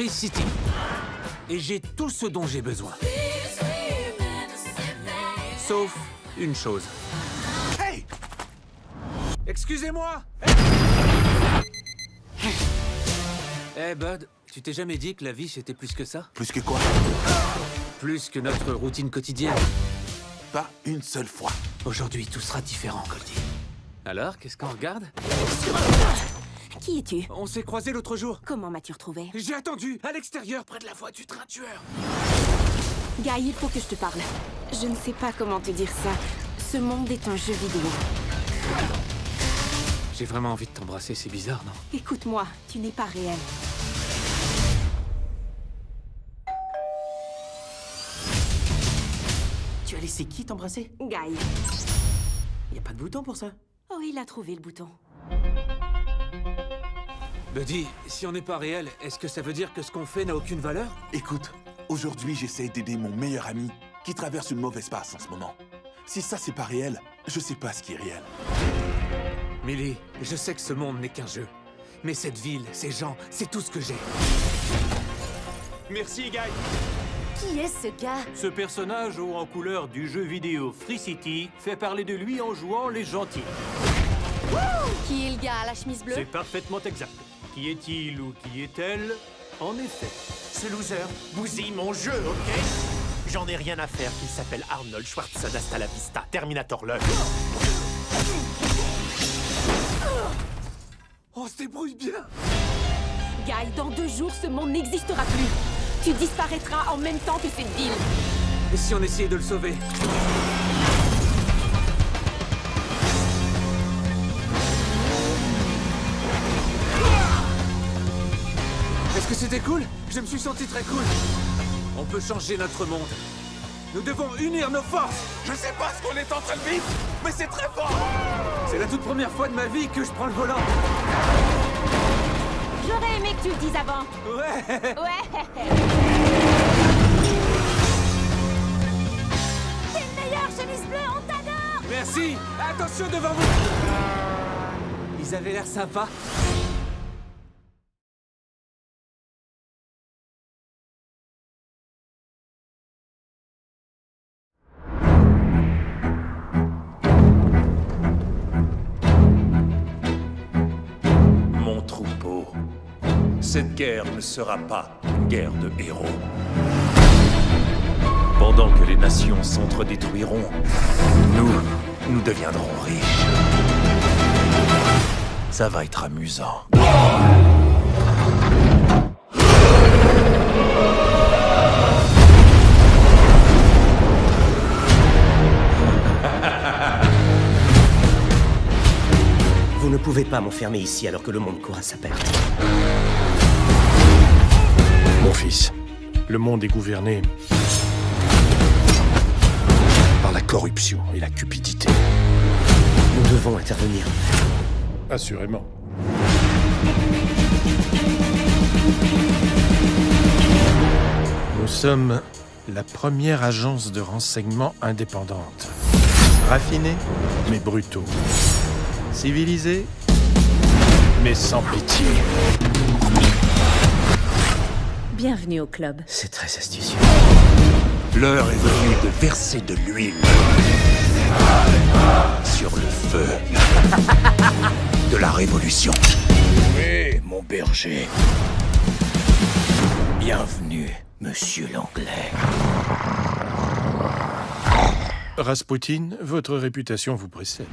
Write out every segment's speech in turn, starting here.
Free City. Et j'ai tout ce dont j'ai besoin. Sauf une chose. Hey! Excusez-moi! Hey Bud, tu t'es jamais dit que la vie c'était plus que ça? Plus que quoi? Plus que notre routine quotidienne. Pas une seule fois. Aujourd'hui, tout sera différent, Goldie. Alors, qu'est-ce qu'on regarde? Qui es-tu? On s'est croisés l'autre jour. Comment m'as-tu retrouvé? J'ai attendu, à l'extérieur, près de la voie du train tueur. Guy, il faut que je te parle. Je ne sais pas comment te dire ça. Ce monde est un jeu vidéo. J'ai vraiment envie de t'embrasser, c'est bizarre, non? Écoute-moi, tu n'es pas réel. Tu as laissé qui t'embrasser? Guy. Y a pas de bouton pour ça. Oh, il a trouvé le bouton. Buddy, si on n'est pas réel, est-ce que ça veut dire que ce qu'on fait n'a aucune valeur? Écoute, aujourd'hui, j'essaie d'aider mon meilleur ami qui traverse une mauvaise passe en ce moment. Si ça, c'est pas réel, je sais pas ce qui est réel. Millie, je sais que ce monde n'est qu'un jeu. Mais cette ville, ces gens, c'est tout ce que j'ai. Merci, Guy. Qui est ce gars? Ce personnage haut en couleur du jeu vidéo Free City fait parler de lui en jouant les gentils. Qui est le gars à la chemise bleue? C'est parfaitement exact. Qui est-il ou qui est-elle? En effet. Ce loser bousille mon jeu, ok? J'en ai rien à faire qu'il s'appelle Arnold Schwarzenegger. Hasta la vista, Terminator l'œil. On se débrouille bien! Guy, dans 2 jours, ce monde n'existera plus. Tu disparaîtras en même temps que cette ville. Et si on essayait de le sauver? Est-ce que c'était cool? Je me suis senti très cool. On peut changer notre monde. Nous devons unir nos forces. Je sais pas ce qu'on est en train de vivre, mais c'est très fort! C'est la toute première fois de ma vie que je prends le volant. J'aurais aimé que tu le dises avant. Ouais! Ouais. T'es le meilleur, chemise bleue, on t'adore. Merci! Attention devant vous! Ils avaient l'air sympas. Mon troupeau. Cette guerre ne sera pas une guerre de héros. Pendant que les nations s'entre-détruiront, nous deviendrons riches. Ça va être amusant. Vous ne pouvez pas m'enfermer ici alors que le monde court à sa perte. Mon fils, le monde est gouverné par la corruption et la cupidité. Nous devons intervenir. Assurément. Nous sommes la première agence de renseignement indépendante. Raffinés, mais brutaux. Civilisés, mais sans pitié. Bienvenue au club. C'est très astucieux. L'heure est venue de verser de l'huile sur le feu de la révolution. Oui, mon berger. Bienvenue, monsieur l'Anglais. Rasputin, votre réputation vous précède.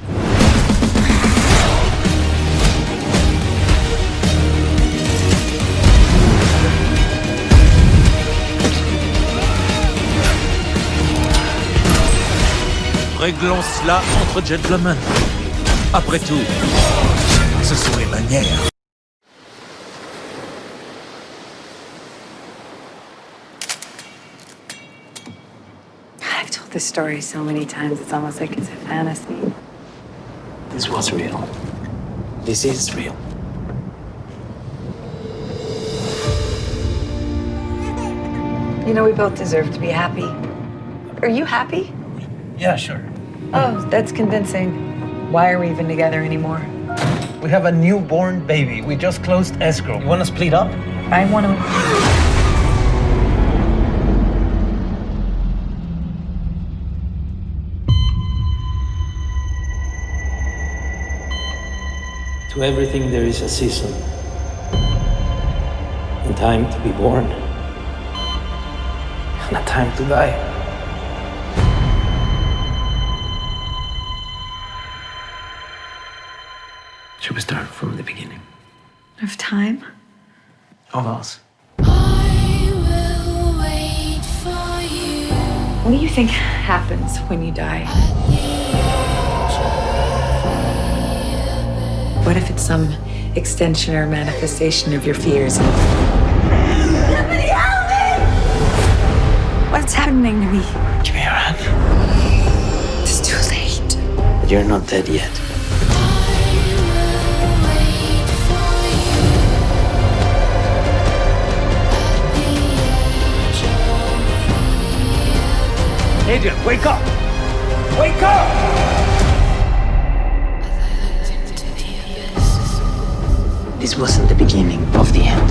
Réglons cela entre gentlemen. Après tout, ce sont les manières. I've told this story so many times, it's almost like it's a fantasy. This was real. This is real. You know, we both deserve to be happy. Are you happy? Yeah, sure. Oh, that's convincing. Why are we even together anymore? We have a newborn baby. We just closed escrow. You want to split up? I want to... To everything there is a season. A time to be born. And a time to die. Should we start from the beginning? Of time? Of us. What do you think happens when you die? What if it's some extension or manifestation of your fears? Somebody help me! What's happening to me? Give me your hand. It's too late. But you're not dead yet. Adrian, wake up! Wake up! This wasn't the beginning of the end.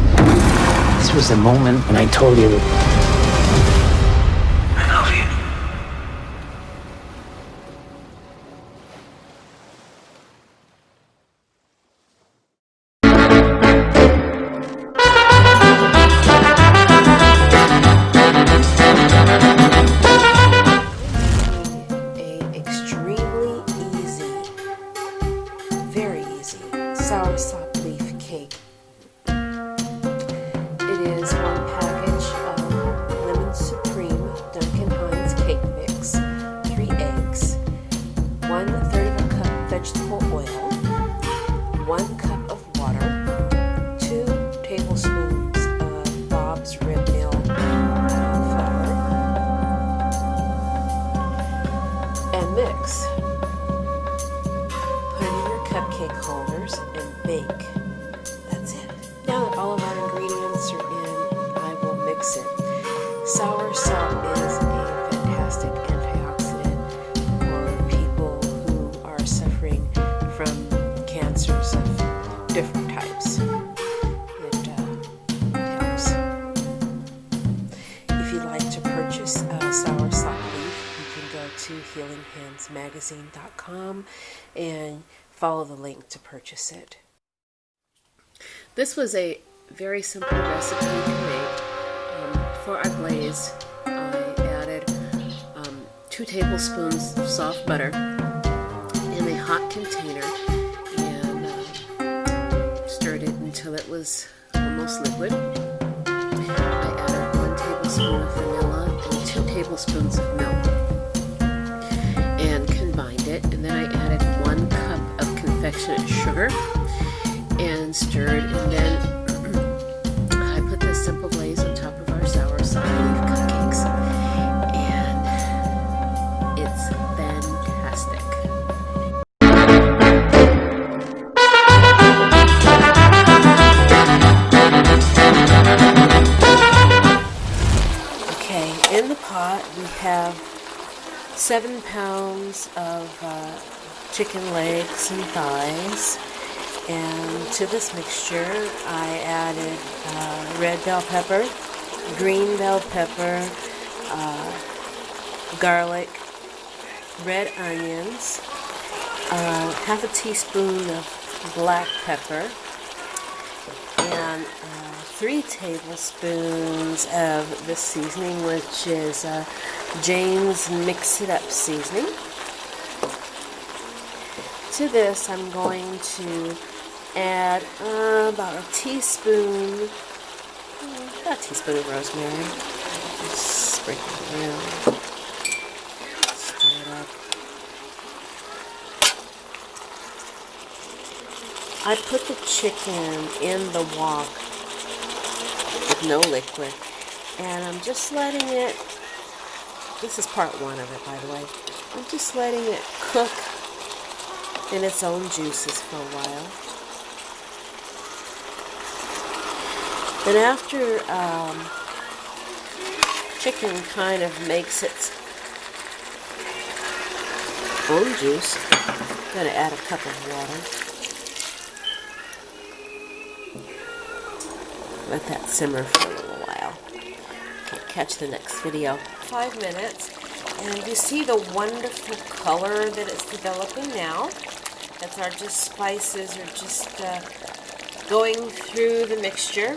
This was the moment when I told you I love you. Extremely easy, very easy soursop leaf cake. It is 1 package of lemon supreme Duncan Hines cake mix, 3 eggs, 1/3 of a cup vegetable oil, 1 cup of water, 2 tablespoons of Bob's Red Mill flour, and mix. Put in your cupcake holders and bake. That's it. Now that all of our ingredients are in, I will mix it. Soursop is a fantastic antioxidant for people who are suffering from cancers of different types. It helps. If you'd like to purchase soursop leaf, you can go to healinghandsmagazine.com and follow the link to purchase it. This was a very simple recipe to make. For our glaze, I added 2 tablespoons of soft butter in a hot container and stirred it until it was almost liquid. I added 1 tablespoon of vanilla and 2 tablespoons of milk and combined it, and then I added 1 cup of confectionate sugar and stirred, and then I put this simple glaze on top of our soursop leaf cupcakes, and it's fantastic. Okay, in the pot we have 7 pounds of chicken legs and thighs. And to this mixture, I added red bell pepper, green bell pepper, garlic, red onions, half a teaspoon of black pepper, and 3 tablespoons of this seasoning, which is James Mix It Up seasoning. To this, I'm going to add about a teaspoon of rosemary. Just sprinkle it around. Stir it up. I put the chicken in the wok with no liquid, and I'm just letting it, this is part 1 of it, by the way, I'm just letting it cook in its own juices for a while. Then after chicken kind of makes its own juice, I'm going to add a cup of water. Let that simmer for a little while. Okay, catch the next video. 5 minutes, and you see the wonderful color that it's developing now. As our just spices are just going through the mixture.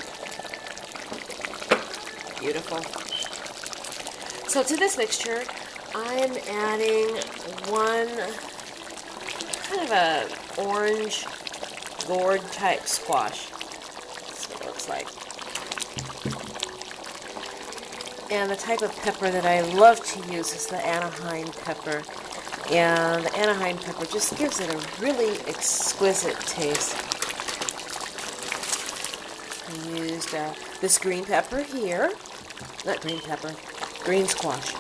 Beautiful. So to this mixture, I'm adding one kind of a orange gourd type squash. That's what it looks like. And the type of pepper that I love to use is the Anaheim pepper. And the Anaheim pepper just gives it a really exquisite taste. I used this green pepper here. Not green pepper, green squash.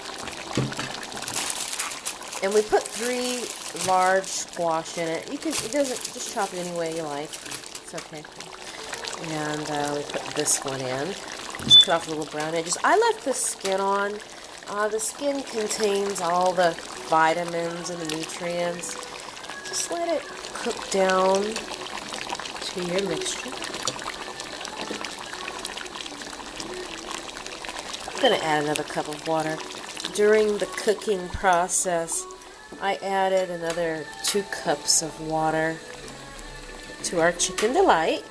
And we put 3 large squash in it. You can, it doesn't, just chop it any way you like. It's okay. And we put this one in. Just cut off the little brown edges. I left the skin on. The skin contains all the vitamins and the nutrients. Just let it cook down to your mixture. I'm going to add another cup of water. During the cooking process, I added another 2 cups of water to our Chicken Delight.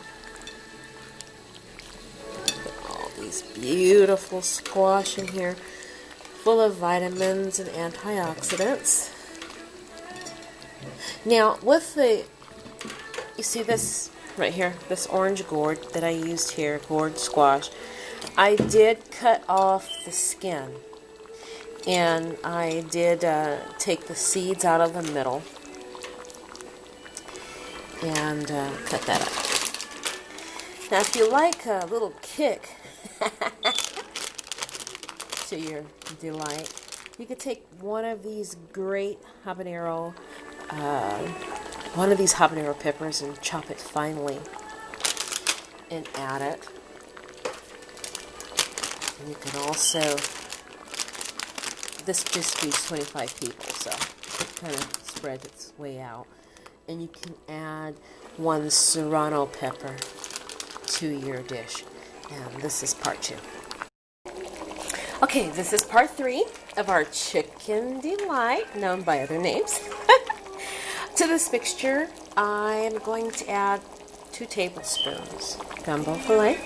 Put all these beautiful squash in here, full of vitamins and antioxidants. Now, with the, you see this right here, this orange gourd that I used here, gourd squash, I did cut off the skin. And I did take the seeds out of the middle and cut that up. Now, if you like a little kick to your delight, you could take one of these great habanero, peppers and chop it finely and add it. And you can also, this just feeds 25 people, so it kind of spreads its way out. And you can add 1 serrano pepper to your dish. And this is part 2. Okay, this is part 3 of our Chicken Delight, known by other names. To this mixture, I am going to add 2 tablespoons gumbo filet.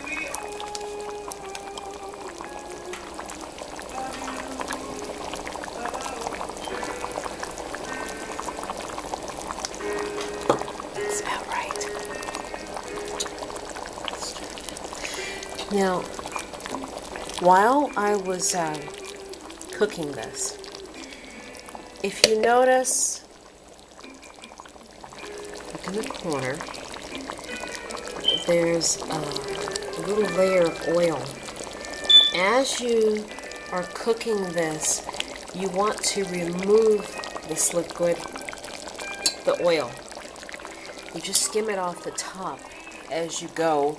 Now, while I was cooking this, if you notice, look in the corner, there's a little layer of oil. As you are cooking this, you want to remove this liquid, the oil. You just skim it off the top as you go.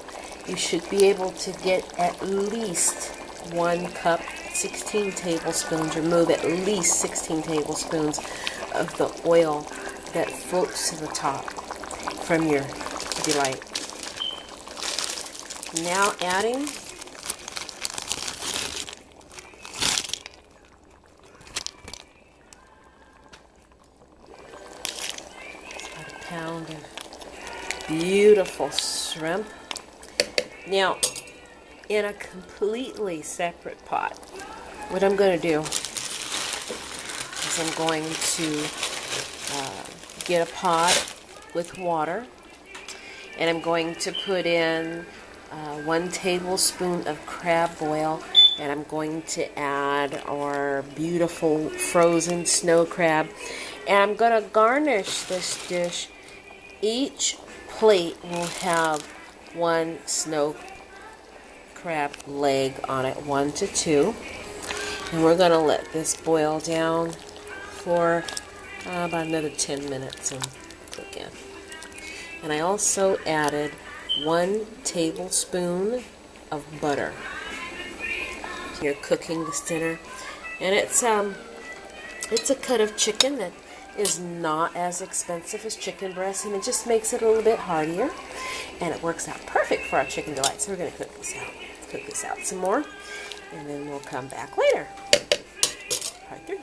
You should be able to get at least 1 cup, 16 tablespoons, remove at least 16 tablespoons of the oil that floats to the top from your delight. Now adding about a pound of beautiful shrimp. Now, in a completely separate pot, what I'm going to do is I'm going to get a pot with water, and I'm going to put in 1 tablespoon of crab oil, and I'm going to add our beautiful frozen snow crab, and I'm going to garnish this dish. Each plate will have 1 snow crab leg on it, 1 to 2, and we're going to let this boil down for about another 10 minutes and cook in. And I also added 1 tablespoon of butter. You're cooking this dinner, and it's a cut of chicken that is not as expensive as chicken breast, and it just makes it a little bit heartier, and it works out perfect for our Chicken Delight. So we're going to cook this out some more, and then we'll come back later. Part 3.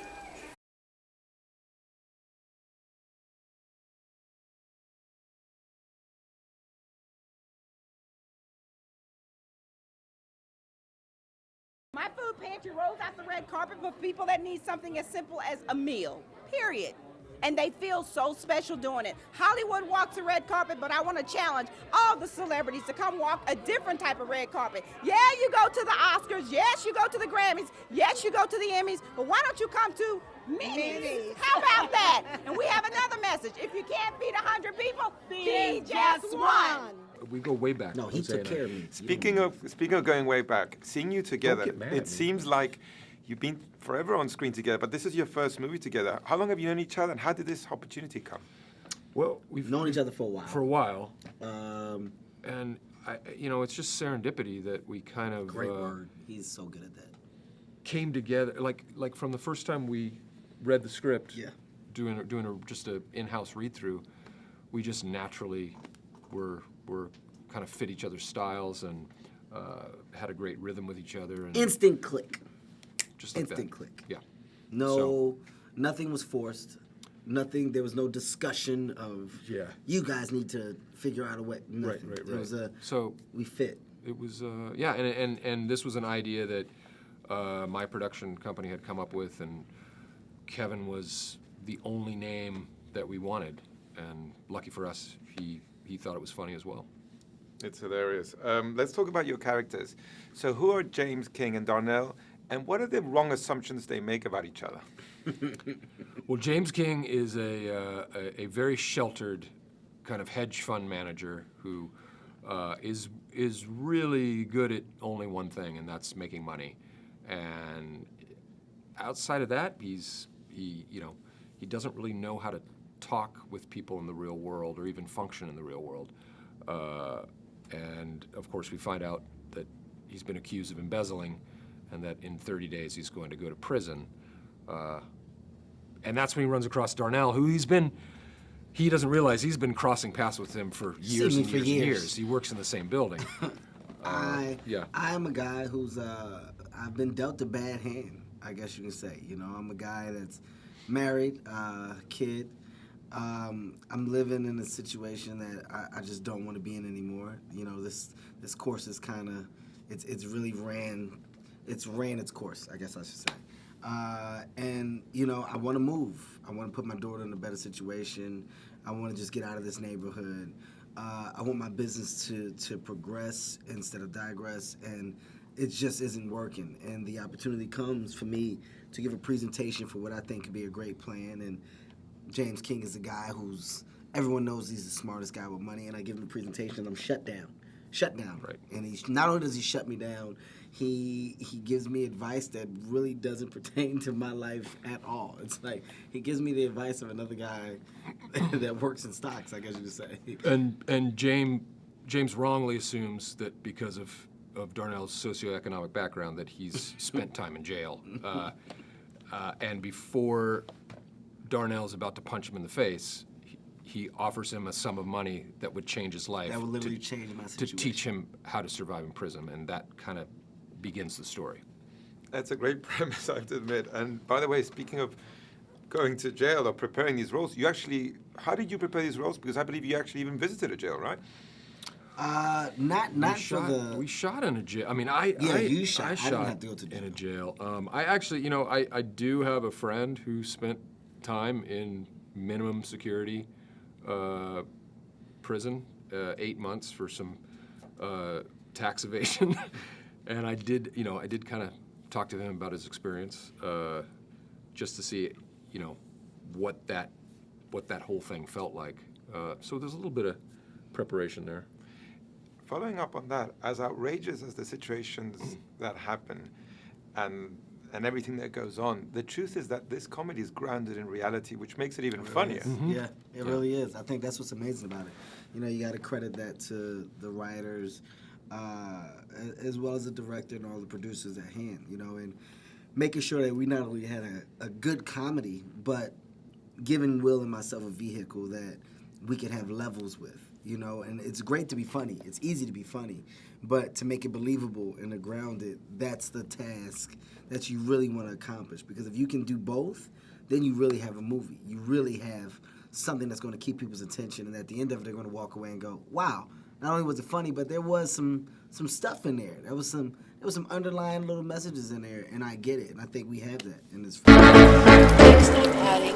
My food pantry rolls out the red carpet for people that need something as simple as a meal, period. And they feel so special doing it. Hollywood walks the red carpet, but I want to challenge all the celebrities to come walk a different type of red carpet. Yeah, you go to the Oscars. Yes, you go to the Grammys. Yes, you go to the Emmys. But why don't you come to Minis? How about that? And we have another message. If you can't feed 100 people, feed just one. We go way back. No, he took care of me. Speaking of going way back, seeing you together, get mad at me. it seems like you've been forever on screen together, but this is your first movie together. How long have you known each other, and how did this opportunity come? Well, we've known each other for a while. For a while. And, it's just serendipity that we kind of... Great word. He's so good at that. Came together, like from the first time we read the script, doing just a in-house read-through, we just naturally were kind of fit each other's styles and had a great rhythm with each other. And instant click. Just like instant that. click. Yeah. Nothing was forced. There was no discussion of, you guys need to figure out a way. Nothing. Right. It was we fit. It was, and this was an idea that my production company had come up with, and Kevin was the only name that we wanted. And lucky for us, he thought it was funny as well. It's hilarious. Let's talk about your characters. So who are James King and Darnell, and what are the wrong assumptions they make about each other? Well, James King is a very sheltered kind of hedge fund manager who is really good at only one thing, and that's making money. And outside of that, he doesn't really know how to talk with people in the real world or even function in the real world. And of course, we find out that he's been accused of embezzling, and that in 30 days he's going to go to prison. And that's when he runs across Darnell, who he doesn't realize he's been crossing paths with him for years and years. He works in the same building. I am a guy who's, I've been dealt a bad hand, I guess you can say. I'm a guy that's married, kid. I'm living in a situation that I just don't want to be in anymore. This course is kind of, it's really ran its course, I guess I should say. And I want to move. I want to put my daughter in a better situation. I want to just get out of this neighborhood. I want my business to progress instead of digress, and it just isn't working. And the opportunity comes for me to give a presentation for what I think could be a great plan. And James King is a guy everyone knows he's the smartest guy with money, and I give him a presentation and I'm shut down. Right. And not only does he shut me down, he gives me advice that really doesn't pertain to my life at all. It's like he gives me the advice of another guy that works in stocks, I guess you could say. And James wrongly assumes that because of Darnell's socioeconomic background that he's spent time in jail. And before Darnell's about to punch him in the face, he offers him a sum of money that would change his life. That would literally change my situation. To teach him how to survive in prison, and that kind of begins the story. That's a great premise, I have to admit. And by the way, speaking of going to jail or preparing these roles, how did you prepare these roles? Because I believe you actually even visited a jail, right? We shot in a jail. I mean, you shot. I shot have to go to jail. In a jail. I actually, I do have a friend who spent time in minimum security prison, 8 months for some tax evasion, and I did kind of talk to him about his experience, just to see, what that whole thing felt like. So there's a little bit of preparation there. Following up on that, as outrageous as the situations that happen, and everything that goes on, the truth is that this comedy is grounded in reality, which makes it even funnier. Mm-hmm. Yeah, it really is. I think that's what's amazing about it. You got to credit that to the writers, as well as the director and all the producers at hand, and making sure that we not only had a good comedy, but giving Will and myself a vehicle that we could have levels with, and it's great to be funny. It's easy to be funny, but to make it believable and to ground it, that's the task that you really want to accomplish. Because if you can do both, then you really have a movie. You really have something that's going to keep people's attention, and at the end of it, they're going to walk away and go, wow, not only was it funny, but there was some stuff in there. There was some there was some underlying little messages in there, and I get it, and I think we have that in this film. Next I'm adding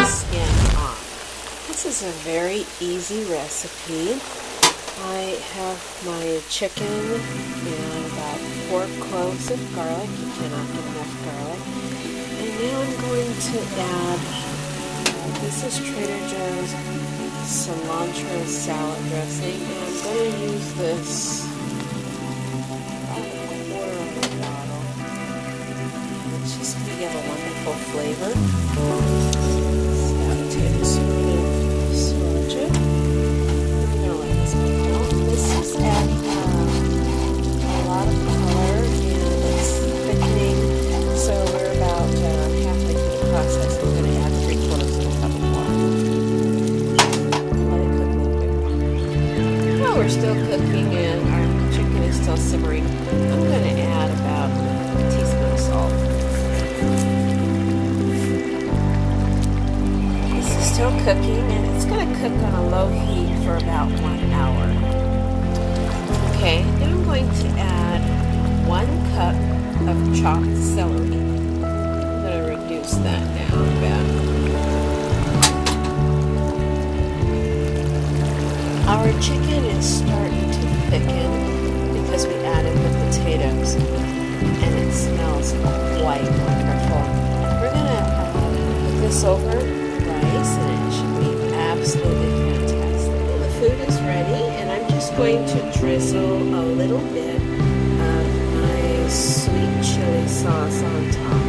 skin off. This is a very easy recipe. I have my chicken and about 4 cloves of garlic. You cannot get enough garlic. And now I'm going to add, this is Trader Joe's cilantro salad dressing. And I'm going to use this about a quarter of a bottle. It's just going to give a wonderful flavor. About a tablespoon of sriracha. This is adding a lot of color and it's thickening, so we're about halfway through the process. We're going to add 3/4 of a cup of water. Let it cook a little bit. While we're still cooking and our chicken is still simmering, I'm going to add about a teaspoon of salt. This is still cooking and it's going to cook on a low heat for about 1 hour. Okay, now I'm going to add 1 cup of chopped celery. I'm going to reduce that down a bit. Our chicken is starting to thicken because we added the potatoes and it smells quite wonderful. We're going to put this over rice and it should be absolutely fantastic. Well, the food is ready and I'm just going to drizzle a little bit of my sweet chili sauce on top,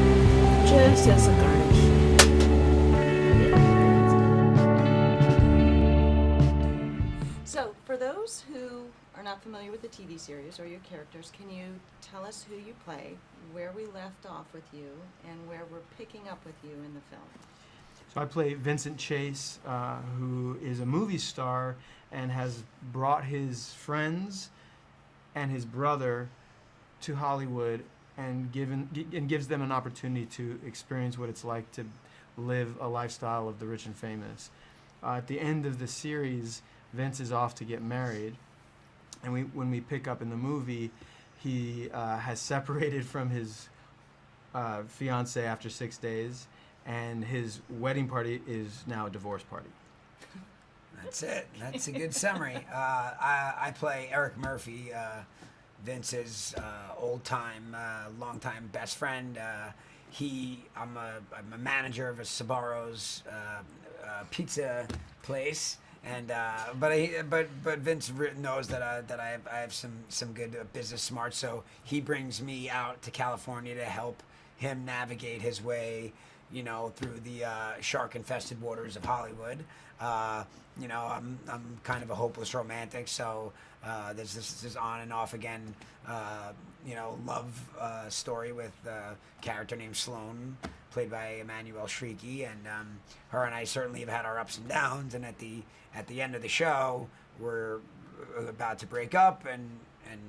just as a garnish. So, for those who are not familiar with the TV series or your characters, can you tell us who you play, where we left off with you, and where we're picking up with you in the film? So I play Vincent Chase, who is a movie star and has brought his friends and his brother to Hollywood and gives them an opportunity to experience what it's like to live a lifestyle of the rich and famous. At the end of the series, Vince is off to get married, and when we pick up in the movie, he has separated from his fiancée after 6 days, and his wedding party is now a divorce party. That's it. That's a good summary. I play Eric Murphy, Vince's old-time, long-time best friend. I'm a manager of a Sbarro's pizza place, and but Vince knows that I have some good business smarts, so he brings me out to California to help him navigate his way, through the shark-infested waters of Hollywood. I'm kind of a hopeless romantic, so there's this on and off again, love story with a character named Sloane, played by Emmanuel Shrieky, and her and I certainly have had our ups and downs. And at the end of the show, we're about to break up, and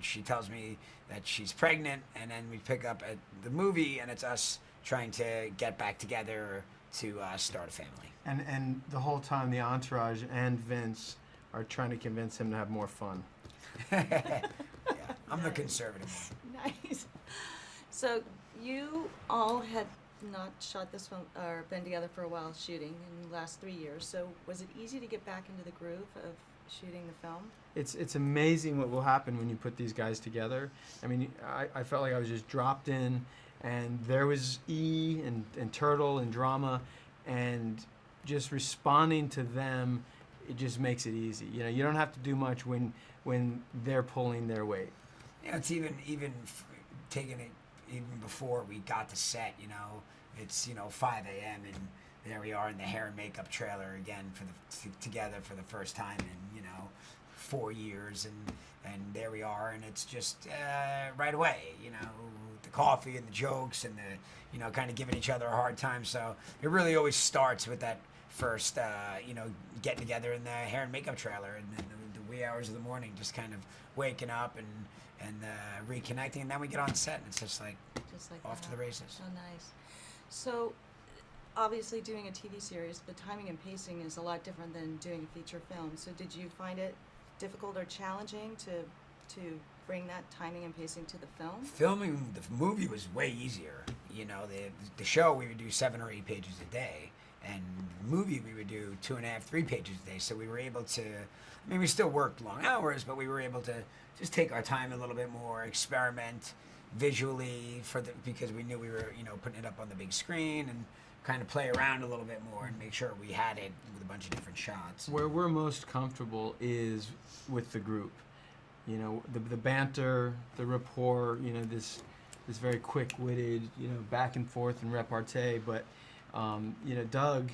she tells me that she's pregnant, and then we pick up at the movie, and it's us trying to get back together to start a family. And the whole time, the entourage and Vince are trying to convince him to have more fun. Yeah, I'm the conservative one. Nice. So you all had not shot this film or been together for a while shooting in the last 3 years. So was it easy to get back into the groove of shooting the film? It's amazing what will happen when you put these guys together. I mean, I felt like I was just dropped in, and there was E and Turtle and Drama, and just responding to them, it just makes it easy. You don't have to do much when they're pulling their weight. It's even taking it even before we got to set. It's 5 a.m. and there we are in the hair and makeup trailer again together for the first time in 4 years, and there we are, and it's just right away. The coffee and the jokes and the kind of giving each other a hard time. So it really always starts with that first getting together in the hair and makeup trailer, and then the wee hours of the morning, just kind of waking up and reconnecting, and then we get on set, and it's just like off to the races. So nice. So obviously doing a TV series, the timing and pacing is a lot different than doing a feature film. So did you find it difficult or challenging to bring that timing and pacing to the film? Filming the movie was way easier. You know, the show we would do 7 or 8 pages a day, and the movie we would do 2.5, 3 pages a day. So we were able to, I mean, we still worked long hours, but we were able to just take our time a little bit more, experiment visually because we knew we were, you know, putting it up on the big screen, and kind of play around a little bit more and make sure we had it with a bunch of different shots. Where we're most comfortable is with the group. You know, the banter, the rapport, you know, this very quick-witted, you know, back and forth and repartee. But, you know, Doug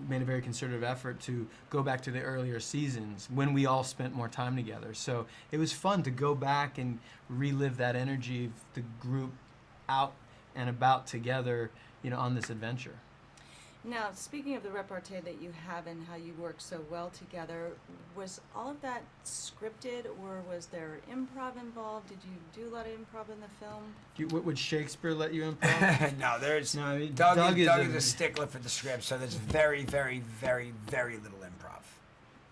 made a very concerted effort to go back to the earlier seasons when we all spent more time together. So it was fun to go back and relive that energy of the group out and about together, you know, on this adventure. Now, speaking of the repartee that you have and how you work so well together, was all of that scripted, or was there improv involved? Did you do a lot of improv in the film? Would Shakespeare let you improv? No, there's no. I mean, Doug is a stickler for the script, so there's very, very, very, very little improv.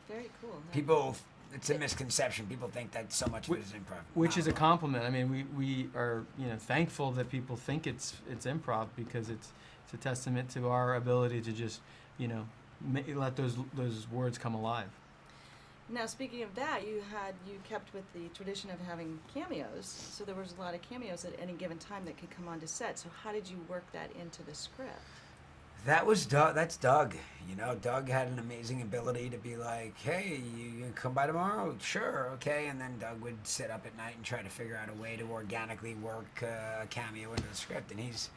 Very cool. People, it's a misconception. People think that so much of it is improv. Which is a compliment. I mean, we are, you know, thankful that people think it's improv, because it's a testament to our ability to just, you know, let those words come alive. Now, speaking of that, you kept with the tradition of having cameos, so there was a lot of cameos at any given time that could come onto set. So how did you work that into the script? That was Doug. That's Doug. You know, Doug had an amazing ability to be like, "Hey, you can come by tomorrow? Sure, okay." And then Doug would sit up at night and try to figure out a way to organically work a cameo into the script, and he's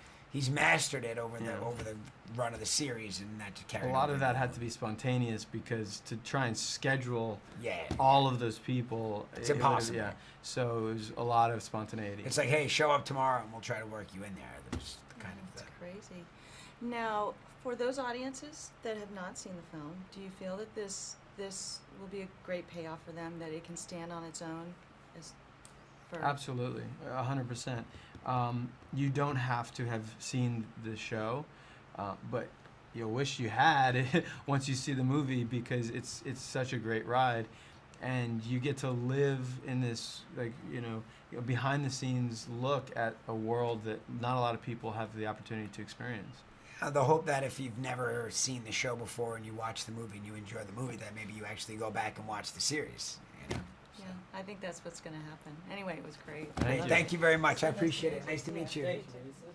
mastered it over the run of the series, and that just carried. A lot of that had to be spontaneous, because to try and schedule Yeah. all of those people, It's impossible. Yeah, so it was a lot of spontaneity. It's like, hey, show up tomorrow, and we'll try to work you in there. There's kind of That's crazy. Now, for those audiences that have not seen the film, do you feel that this will be a great payoff for them, that it can stand on its own? Absolutely, 100%. You don't have to have seen the show, but you'll wish you had once you see the movie, because it's such a great ride, and you get to live in this, like, you know, behind the scenes look at a world that not a lot of people have the opportunity to experience. The hope that if you've never seen the show before and you watch the movie and you enjoy the movie, that maybe you actually go back and watch the series. You know? Yeah, I think that's what's going to happen. Anyway, it was great. Thank you very much. I appreciate it. Nice to meet you. Thank you.